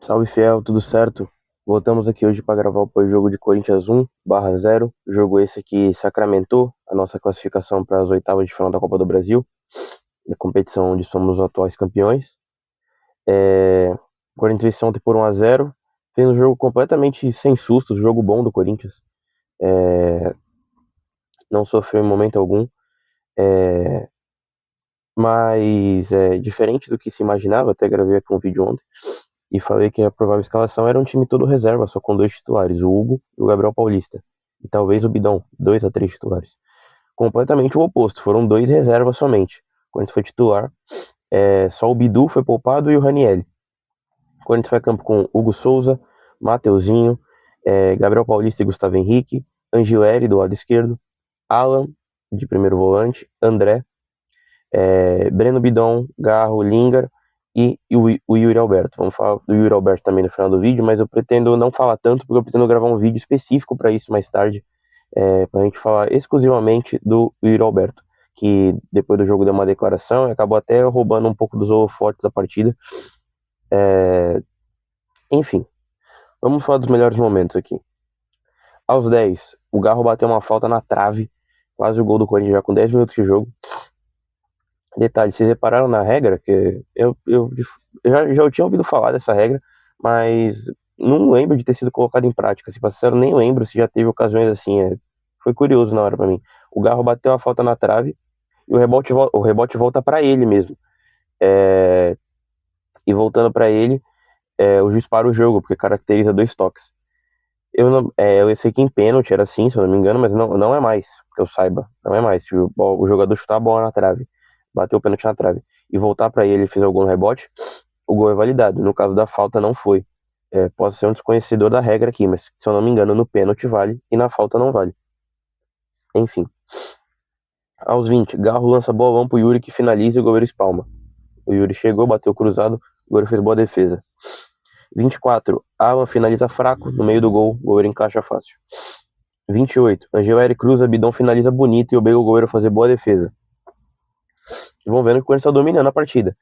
Salve fiel, tudo certo? Voltamos aqui hoje para gravar o pós-jogo de Corinthians 1/0. Jogo esse que sacramentou a nossa classificação para as oitavas de final da Copa do Brasil, da competição onde somos os atuais campeões. O Corinthians venceu ontem por 1/0, fez um jogo completamente sem sustos, jogo bom do Corinthians. Não sofreu em momento algum, mas diferente do que se imaginava, até gravei aqui um vídeo ontem e falei que a provável escalação era um time todo reserva, só com dois titulares, o Hugo e o Gabriel Paulista. E talvez o Bidão, 2 a 3 titulares. Completamente o oposto, foram dois reservas somente. Quando foi titular, só o Bidu foi poupado e o Ranielli. Quando foi a campo com Hugo Souza, Mateuzinho, Gabriel Paulista e Gustavo Henrique, Angileri do lado esquerdo, Alan de primeiro volante, André, Breno Bidon, Garro, Lingar e o Yuri Alberto. Vamos falar do Yuri Alberto também no final do vídeo, mas eu pretendo não falar tanto porque eu pretendo gravar um vídeo específico para isso mais tarde, para a gente falar exclusivamente do Yuri Alberto, que depois do jogo deu uma declaração e acabou até roubando um pouco dos holofotes da partida. Enfim, vamos falar dos melhores momentos aqui. Aos 10, o Garro bateu uma falta na trave, quase o gol do Corinthians já com 10 minutos de jogo. Detalhe, vocês repararam na regra, que eu já tinha ouvido falar dessa regra, mas não lembro de ter sido colocado em prática. Se passaram, nem lembro se já teve ocasiões assim. Foi curioso na hora pra mim. O Garro bateu a falta na trave e o rebote volta pra ele mesmo. E voltando pra ele, o juiz para o jogo, porque caracteriza dois toques. Eu sei que em pênalti era assim, se eu não me engano, mas não é mais, que eu saiba. Não é mais. Se o jogador chutar a bola na trave, bater o pênalti na trave e voltar pra ele e fizer algum rebote, o gol é validado. No caso da falta, não foi. Posso ser um desconhecedor da regra aqui, mas se eu não me engano, no pênalti vale e na falta não vale. Enfim. Aos 20, Garro lança bolão pro Yuri que finaliza e o goleiro espalma. O Yuri chegou, bateu cruzado, o goleiro fez boa defesa. 24, Alan finaliza fraco, no meio do gol, o goleiro encaixa fácil. 28, Angeleri cruza, Bidão finaliza bonito e obriga o goleiro a fazer boa defesa. E vão vendo que o Corinthians está dominando a partida.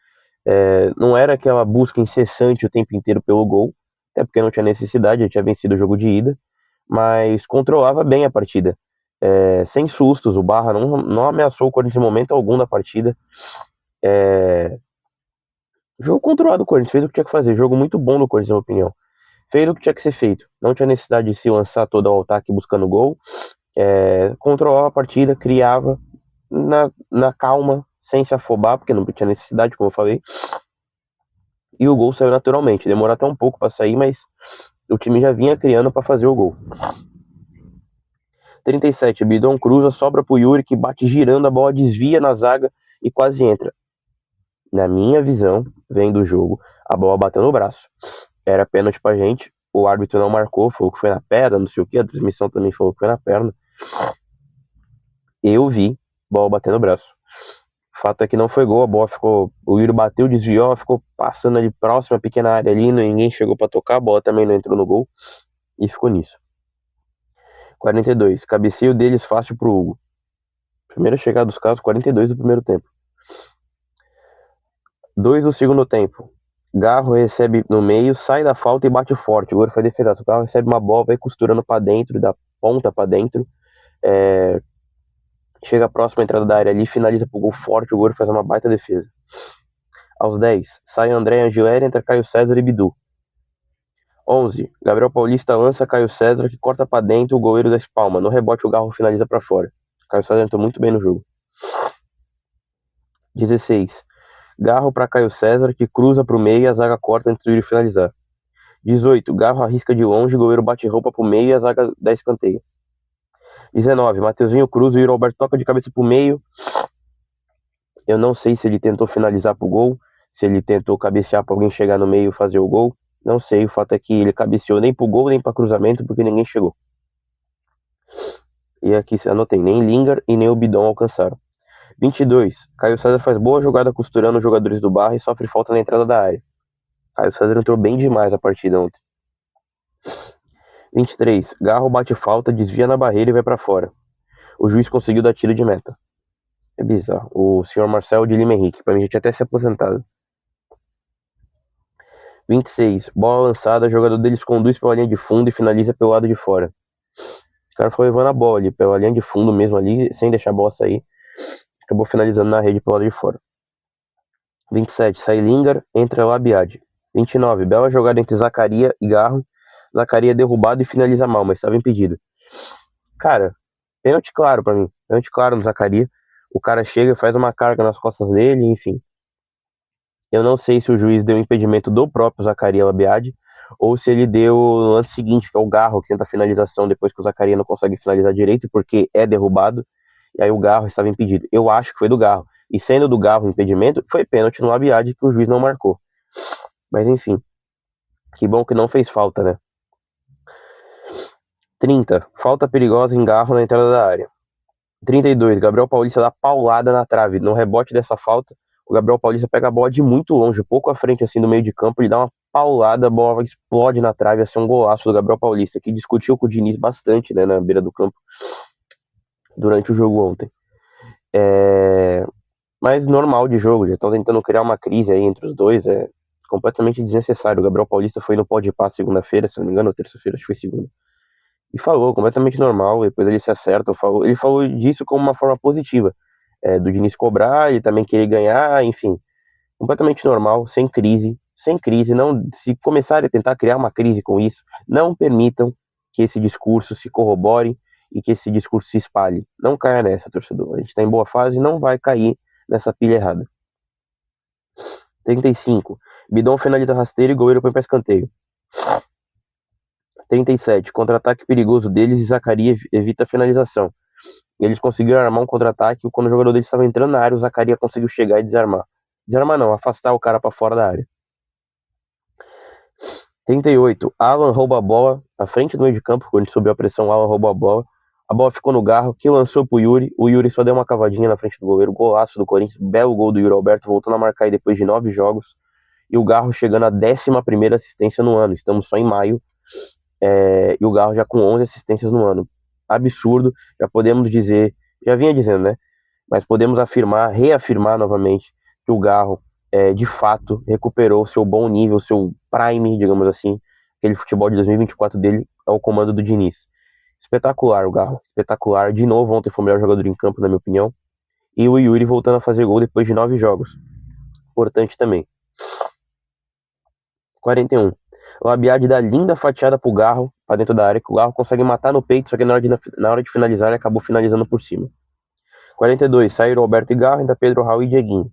Não era aquela busca incessante o tempo inteiro pelo gol, até porque não tinha necessidade, já tinha vencido o jogo de ida, mas controlava bem a partida. Sem sustos, o Barra não ameaçou o Corinthians em momento algum da partida. Jogo controlado do Corinthians, fez o que tinha que fazer, jogo muito bom do Corinthians, na minha opinião. Fez o que tinha que ser feito, não tinha necessidade de se lançar todo ao ataque buscando gol, controlava a partida, criava na calma, sem se afobar, porque não tinha necessidade, como eu falei. E o gol saiu naturalmente. Demorou até um pouco para sair, mas o time já vinha criando para fazer o gol. 37, Bidon cruza, sobra pro Yuri, que bate girando, a bola desvia na zaga e quase entra. Na minha visão, vendo o jogo, a bola bateu no braço. Era pênalti pra gente, o árbitro não marcou, falou que foi na perna, não sei o que, a transmissão também falou que foi na perna. Eu vi bola bater no braço. O fato é que não foi gol, a bola ficou. O Yuri bateu, desviou, ficou passando ali próxima, a pequena área ali, ninguém chegou para tocar, a bola também não entrou no gol e ficou nisso. 42, cabeceio deles fácil pro Hugo. Primeira chegada dos caras, 42 do primeiro tempo. 2 do segundo tempo. Garro recebe no meio, sai da falta e bate forte. O goleiro foi defesaço. O Garro recebe uma bola, vai costurando para dentro, da ponta para dentro. Chega próximo à entrada da área ali, finaliza pro gol forte. O goleiro faz uma baita defesa. Aos 10, sai André Angileri, entra Caio César e Bidu. 11, Gabriel Paulista lança Caio César, que corta para dentro, o goleiro da espalma. No rebote, o Garro finaliza para fora. Caio César entrou muito bem no jogo. 16, Garro para Caio César, que cruza pro meio e a zaga corta antes do Yuri finalizar. 18, Garro arrisca de longe, o goleiro bate roupa pro meio e a zaga dá escanteio. 19, Mateuzinho cruza, o Yuri Alberto toca de cabeça pro meio. Eu não sei se ele tentou finalizar pro gol, se ele tentou cabecear pra alguém chegar no meio e fazer o gol. Não sei, o fato é que ele cabeceou nem pro gol, nem pra cruzamento, porque ninguém chegou. E aqui anotei, nem Lingar e nem o Bidon alcançaram. 22, Caio César faz boa jogada costurando os jogadores do Barra e sofre falta na entrada da área. Caio César entrou bem demais a partida ontem. 23, Garro bate falta, desvia na barreira e vai pra fora. O juiz conseguiu dar tiro de meta. É bizarro. O senhor Marcelo de Lima Henrique, pra mim já tinha até se aposentado. 26. Bola lançada, o jogador deles conduz pela linha de fundo e finaliza pelo lado de fora. O cara foi levando a bola ali, pela linha de fundo mesmo ali, sem deixar a bola sair. Acabou finalizando na rede pelo lado de fora. 27. Sai Lingard, entra o Abiad. 29. Bela jogada entre Zacaria e Garro. Zacaria derrubado e finaliza mal, mas estava impedido. Cara, pênalti claro pra mim. Pênalti claro no Zacaria. O cara chega, faz uma carga nas costas dele, enfim. Eu não sei se o juiz deu impedimento do próprio Zacaria Labiad ou se ele deu o lance seguinte, que é o Garro, que tenta a finalização depois que o Zacaria não consegue finalizar direito porque é derrubado, e aí o Garro estava impedido. Eu acho que foi do Garro. E sendo do Garro o impedimento, foi pênalti no Labiad que o juiz não marcou. Mas enfim, que bom que não fez falta, né? 30. Falta perigosa em Garro na entrada da área. 32. Gabriel Paulista dá paulada na trave. No rebote dessa falta, o Gabriel Paulista pega a bola de muito longe, pouco à frente assim do meio de campo, ele dá uma paulada, a bola explode na trave, assim um golaço do Gabriel Paulista, que discutiu com o Diniz bastante, né, na beira do campo durante o jogo ontem. Mas normal de jogo, já estão tentando criar uma crise aí entre os dois, é completamente desnecessário. O Gabriel Paulista foi no Podpah segunda-feira, se não me engano, ou terça-feira, acho que foi segunda. E falou, completamente normal, depois ele se acerta, ele falou disso como uma forma positiva, do Diniz cobrar, ele também querer ganhar, enfim, completamente normal, sem crise, não, se começarem a tentar criar uma crise com isso, não permitam que esse discurso se corrobore e que esse discurso se espalhe, não caia nessa, torcedor, a gente tá em boa fase, não vai cair nessa pilha errada. 35, Bidon finaliza rasteiro e goleiro põe pra escanteio. 37. Contra-ataque perigoso deles e Zacaria evita a finalização. Eles conseguiram armar um contra-ataque e quando o jogador deles estava entrando na área, o Zacaria conseguiu chegar e desarmar. Desarmar não, afastar o cara para fora da área. 38. Alan rouba a bola à frente do meio de campo, quando subiu a pressão, Alan roubou a bola. A bola ficou no Garro, que lançou pro Yuri. O Yuri só deu uma cavadinha na frente do goleiro. Golaço do Corinthians. Belo gol do Yuri Alberto, voltando a marcar aí depois de 9 jogos. E o Garro chegando à 11ª assistência no ano. Estamos só em maio. E o Garro já com 11 assistências no ano. Absurdo, já podemos dizer, já vinha dizendo, né? Mas podemos reafirmar novamente que o Garro, de fato, recuperou seu bom nível, seu prime, digamos assim, aquele futebol de 2024 dele ao comando do Diniz. Espetacular o Garro, espetacular. De novo, ontem foi o melhor jogador em campo, na minha opinião. E o Yuri voltando a fazer gol depois de 9 jogos. Importante também. 41. O Abiad dá linda fatiada pro Garro, pra dentro da área, que o Garro consegue matar no peito, só que na hora de finalizar ele acabou finalizando por cima. 42. Saíram Roberto e Garro, ainda Pedro Raul e Dieguinho.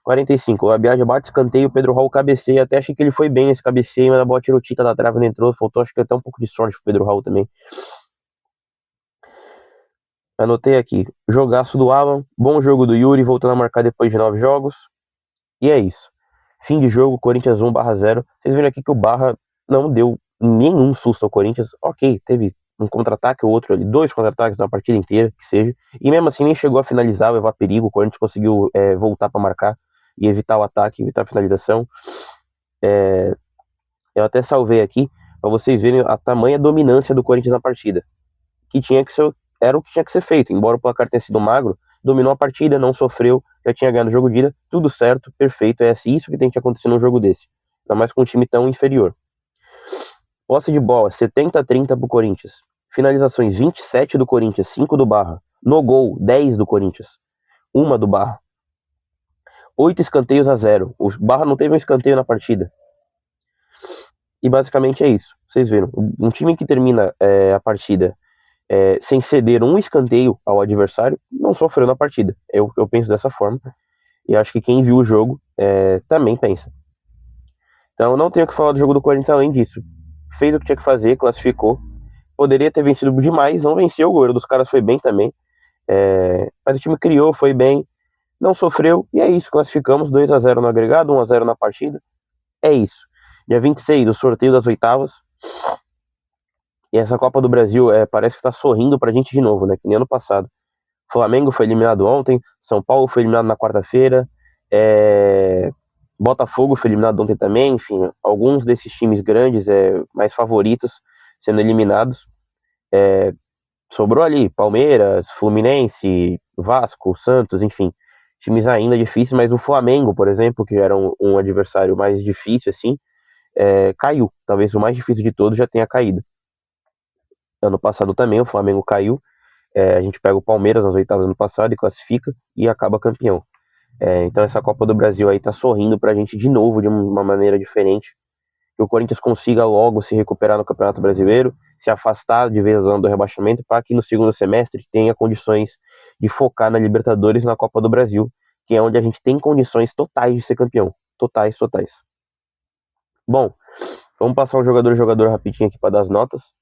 45. O Abiad bate escanteio, o Pedro Raul cabeceia, até achei que ele foi bem nesse cabeceio, mas a bola tirou tita da trave, não entrou, faltou acho que até um pouco de sorte pro Pedro Raul também. Anotei aqui, jogaço do Alan, bom jogo do Yuri, voltando a marcar depois de 9 jogos. E é isso. Fim de jogo, Corinthians 1/0. Vocês viram aqui que o Barra não deu nenhum susto ao Corinthians. Ok, teve um contra-ataque ou outro ali, 2 contra-ataques na partida inteira, que seja. E mesmo assim nem chegou a finalizar, levar perigo. O Corinthians conseguiu voltar para marcar e evitar o ataque, evitar a finalização. Eu até salvei aqui para vocês verem a tamanha dominância do Corinthians na partida. Que tinha que ser, era o que tinha que ser feito. Embora o placar tenha sido magro, dominou a partida, não sofreu, já tinha ganhado o jogo de ida, tudo certo, perfeito. É isso que tem que acontecer num jogo desse. Ainda mais com um time tão inferior. Posse de bola, 70-30 pro Corinthians. Finalizações, 27 do Corinthians, 5 do Barra. No gol, 10 do Corinthians, 1 do Barra. 8 escanteios a 0. O Barra não teve um escanteio na partida. E basicamente é isso. Vocês viram, um time que termina a partida sem ceder um escanteio ao adversário, não sofreu na partida. Eu penso dessa forma. E acho que quem viu o jogo também pensa. Então eu não tenho o que falar do jogo do Corinthians além disso. Fez o que tinha que fazer, classificou. Poderia ter vencido demais, não venceu. O goleiro dos caras foi bem também. Mas o time criou, foi bem. Não sofreu. E é isso, classificamos 2-0 no agregado, 1-0 na partida. É isso. Dia 26, o sorteio das oitavas. E essa Copa do Brasil parece que tá sorrindo pra gente de novo, né? Que nem ano passado. Flamengo foi eliminado ontem, São Paulo foi eliminado na quarta-feira, Botafogo foi eliminado ontem também, enfim, alguns desses times grandes, mais favoritos, sendo eliminados. Sobrou ali Palmeiras, Fluminense, Vasco, Santos, enfim, times ainda difíceis, mas o Flamengo, por exemplo, que era um adversário mais difícil, assim, caiu. Talvez o mais difícil de todos já tenha caído. Ano passado também o Flamengo caiu. A gente pega o Palmeiras nas oitavas ano passado e classifica e acaba campeão. Então essa Copa do Brasil aí tá sorrindo pra gente de novo de uma maneira diferente. Que o Corinthians consiga logo se recuperar no Campeonato Brasileiro, se afastar de vez da zona do rebaixamento, para que no segundo semestre tenha condições de focar na Libertadores e na Copa do Brasil, que é onde a gente tem condições totais de ser campeão. Totais, totais. Bom, vamos passar um jogador rapidinho aqui para dar as notas.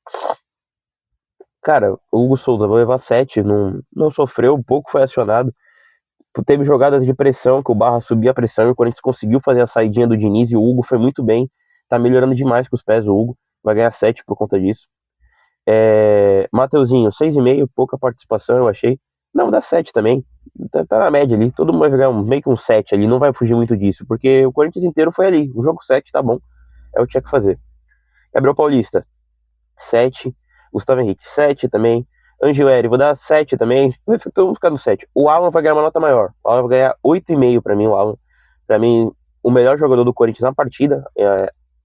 Cara, o Hugo Souza vai levar 7, não sofreu, um pouco foi acionado. Teve jogadas de pressão, que o Barra subia a pressão e o Corinthians conseguiu fazer a saidinha do Diniz e o Hugo foi muito bem. Tá melhorando demais com os pés o Hugo. Vai ganhar 7 por conta disso. Mateuzinho, 6,5, pouca participação, eu achei. Não, dá 7 também. Tá na média ali. Todo mundo vai ganhar meio que um 7 ali. Não vai fugir muito disso. Porque o Corinthians inteiro foi ali. O jogo 7 tá bom. É o que tinha que fazer. Gabriel Paulista, 7. Gustavo Henrique, 7 também. Angileri, vou dar 7 também. Vamos ficar no 7. O Alan vai ganhar uma nota maior. O Alan vai ganhar 8,5 pra mim, o Alan. Pra mim, o melhor jogador do Corinthians na partida,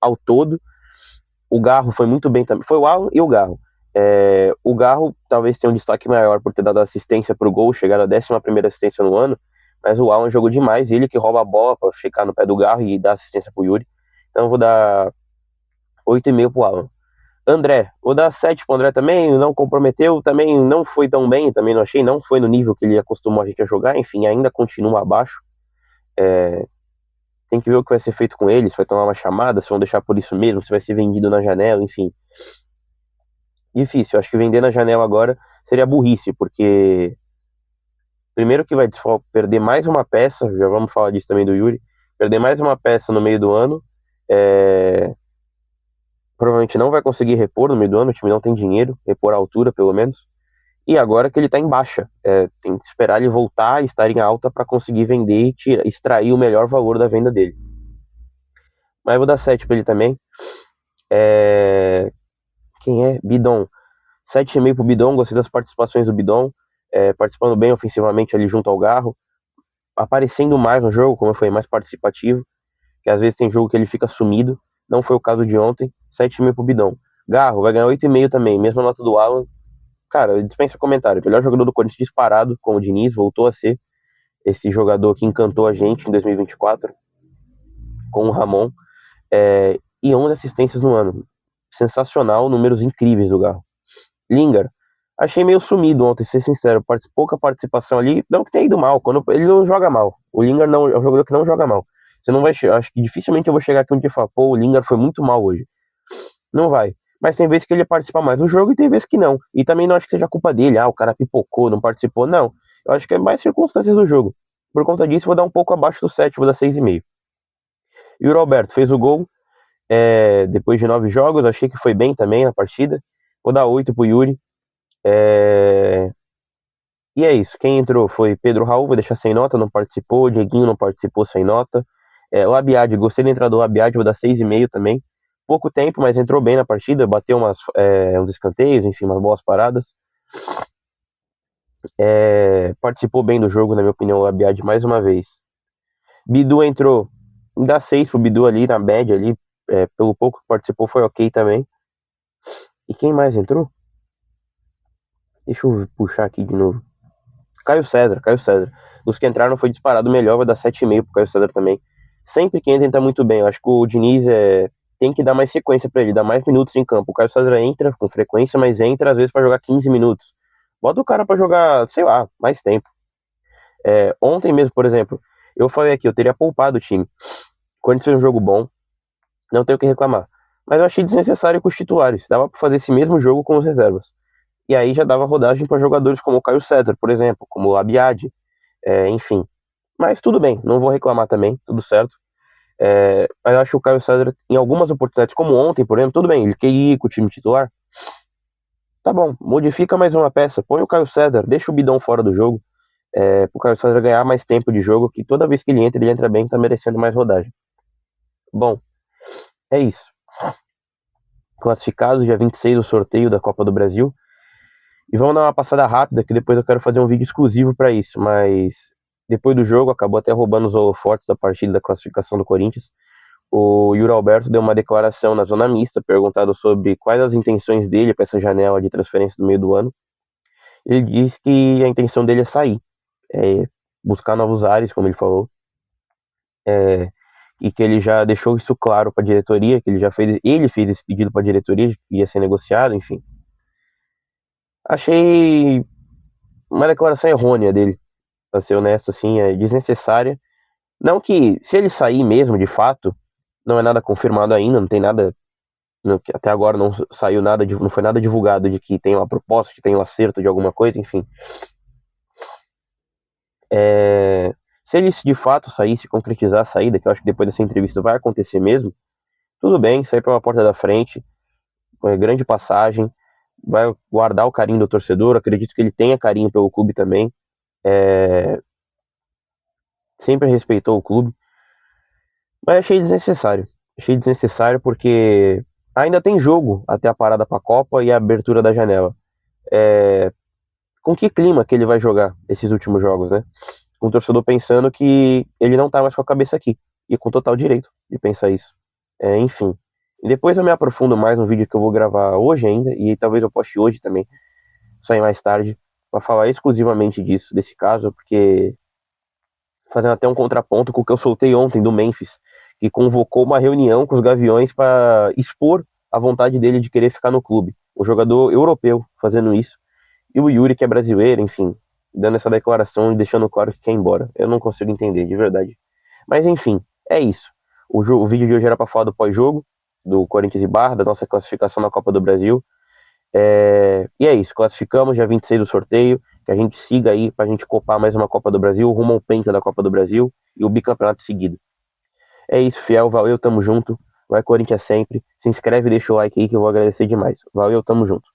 ao todo. O Garro foi muito bem também. Foi o Alan e o Garro. O Garro talvez tenha um destaque maior por ter dado assistência pro gol, chegar à 11ª assistência no ano. Mas o Alan jogou demais. Ele que rouba a bola pra ficar no pé do Garro e dar assistência pro Yuri. Então eu vou dar 8,5 pro Alan. André, vou dar 7 pro André também, não comprometeu, também não foi tão bem, também não achei, não foi no nível que ele acostumou a gente a jogar, enfim, ainda continua abaixo. Tem que ver o que vai ser feito com ele, se vai tomar uma chamada, se vão deixar por isso mesmo, se vai ser vendido na janela, enfim. Difícil, eu acho que vender na janela agora seria burrice, porque primeiro que vai perder mais uma peça, já vamos falar disso também do Yuri, perder mais uma peça no meio do ano, provavelmente não vai conseguir repor no meio do ano, o time não tem dinheiro, repor a altura pelo menos. E agora que ele tá em baixa, tem que esperar ele voltar a estar em alta para conseguir vender e extrair o melhor valor da venda dele. Mas eu vou dar 7 para ele também. Quem é? Bidon. 7,5 pro Bidon, gostei das participações do Bidon, participando bem ofensivamente ali junto ao Garro, aparecendo mais no jogo, como eu falei, mais participativo, que às vezes tem jogo que ele fica sumido, não foi o caso de ontem. 7,5 pro Bidon. Garro vai ganhar 8,5 também, mesma nota do Alan. Cara, dispensa comentário. Melhor jogador do Corinthians disparado, com o Diniz, voltou a ser esse jogador que encantou a gente em 2024, com o Ramon. E 11 assistências no ano. Sensacional, números incríveis do Garro. Lingard, achei meio sumido ontem, ser sincero. Pouca participação ali, não que tenha ido mal. Ele não joga mal. O Lingard não, é um jogador que não joga mal. Você não vai. Acho que dificilmente eu vou chegar aqui um dia e falar, pô, o Lingard foi muito mal hoje. Não vai. Mas tem vezes que ele participa mais do jogo e tem vezes que não. E também não acho que seja culpa dele. O cara pipocou, não participou. Não. Eu acho que é mais circunstâncias do jogo. Por conta disso, vou dar um pouco abaixo do 7, vou dar 6,5. E o Roberto fez o gol depois de 9 jogos. Achei que foi bem também na partida. Vou dar 8 pro Yuri. E é isso. Quem entrou foi Pedro Raul, vou deixar sem nota, não participou. Dieguinho não participou, sem nota. O Abiad, gostei da entrada do Abiad, vou dar 6,5 também. Pouco tempo, mas entrou bem na partida, bateu uns escanteios, enfim, umas boas paradas. Participou bem do jogo, na minha opinião, o Abiad mais uma vez. Bidu entrou, dá 6 pro Bidu ali, na média ali, pelo pouco que participou foi ok também. E quem mais entrou? Deixa eu puxar aqui de novo. Caio César. Os que entraram foi disparado melhor, vai dar 7,5 pro Caio César também. Sempre que entra muito bem, eu acho que o Diniz tem que dar mais sequência pra ele, dar mais minutos em campo. O Caio César entra com frequência, mas entra às vezes pra jogar 15 minutos. Bota o cara pra jogar, sei lá, mais tempo. Ontem mesmo, por exemplo, eu falei aqui, eu teria poupado o time. Quando fez um jogo bom, não tenho o que reclamar. Mas eu achei desnecessário com os titulares. Dava pra fazer esse mesmo jogo com os reservas. E aí já dava rodagem para jogadores como o Caio César, por exemplo, como o Abiad, enfim. Mas tudo bem, não vou reclamar também, tudo certo. Mas eu acho que o Caio César, em algumas oportunidades, como ontem, por exemplo, tudo bem, ele quer ir com o time titular. Tá bom, modifica mais uma peça, põe o Caio César, deixa o Bidão fora do jogo, pro Caio César ganhar mais tempo de jogo, que toda vez que ele entra bem, tá merecendo mais rodagem. Bom, é isso. Classificados, dia 26, o sorteio da Copa do Brasil. E vamos dar uma passada rápida, que depois eu quero fazer um vídeo exclusivo para isso, mas depois do jogo, acabou até roubando os holofotes da partida da classificação do Corinthians. O Yuri Alberto deu uma declaração na zona mista, perguntado sobre quais as intenções dele para essa janela de transferência do meio do ano. Ele disse que a intenção dele é sair, é buscar novos ares, como ele falou, é, e que ele já deixou isso claro para a diretoria, que ele fez esse pedido para a diretoria, que ia ser negociado, enfim. Achei uma declaração errônea dele, para ser honesto, assim, é desnecessária. Não que, se ele sair mesmo, de fato, não é nada confirmado ainda, não tem nada, até agora não saiu nada, não foi nada divulgado de que tem uma proposta, que tem um acerto de alguma coisa, enfim. Se ele de fato sair, se concretizar a saída, que eu acho que depois dessa entrevista vai acontecer mesmo, tudo bem, sair pela porta da frente, grande passagem, vai guardar o carinho do torcedor, acredito que ele tenha carinho pelo clube também, sempre respeitou o clube, mas achei desnecessário porque ainda tem jogo até a parada para a Copa e a abertura da janela. Com que clima que ele vai jogar esses últimos jogos, né? Com o torcedor pensando que ele não tá mais com a cabeça aqui, e com total direito de pensar isso. Enfim. E depois eu me aprofundo mais no vídeo que eu vou gravar hoje ainda, e talvez eu poste hoje também, sair mais tarde, para falar exclusivamente disso, desse caso, porque fazendo até um contraponto com o que eu soltei ontem do Memphis, que convocou uma reunião com os Gaviões para expor a vontade dele de querer ficar no clube. Um jogador europeu fazendo isso, e o Yuri, que é brasileiro, enfim, dando essa declaração e deixando claro que quer ir embora. Eu não consigo entender, de verdade. Mas enfim, é isso. O vídeo de hoje era para falar do pós-jogo, do Corinthians e Barra, da nossa classificação na Copa do Brasil. E é isso, classificamos dia 26 do sorteio, que a gente siga aí pra gente copar mais uma Copa do Brasil, rumo ao penta da Copa do Brasil e o bicampeonato seguido. É isso, fiel, valeu, tamo junto, vai Corinthians sempre, se inscreve e deixa o like aí que eu vou agradecer demais. Valeu, tamo junto.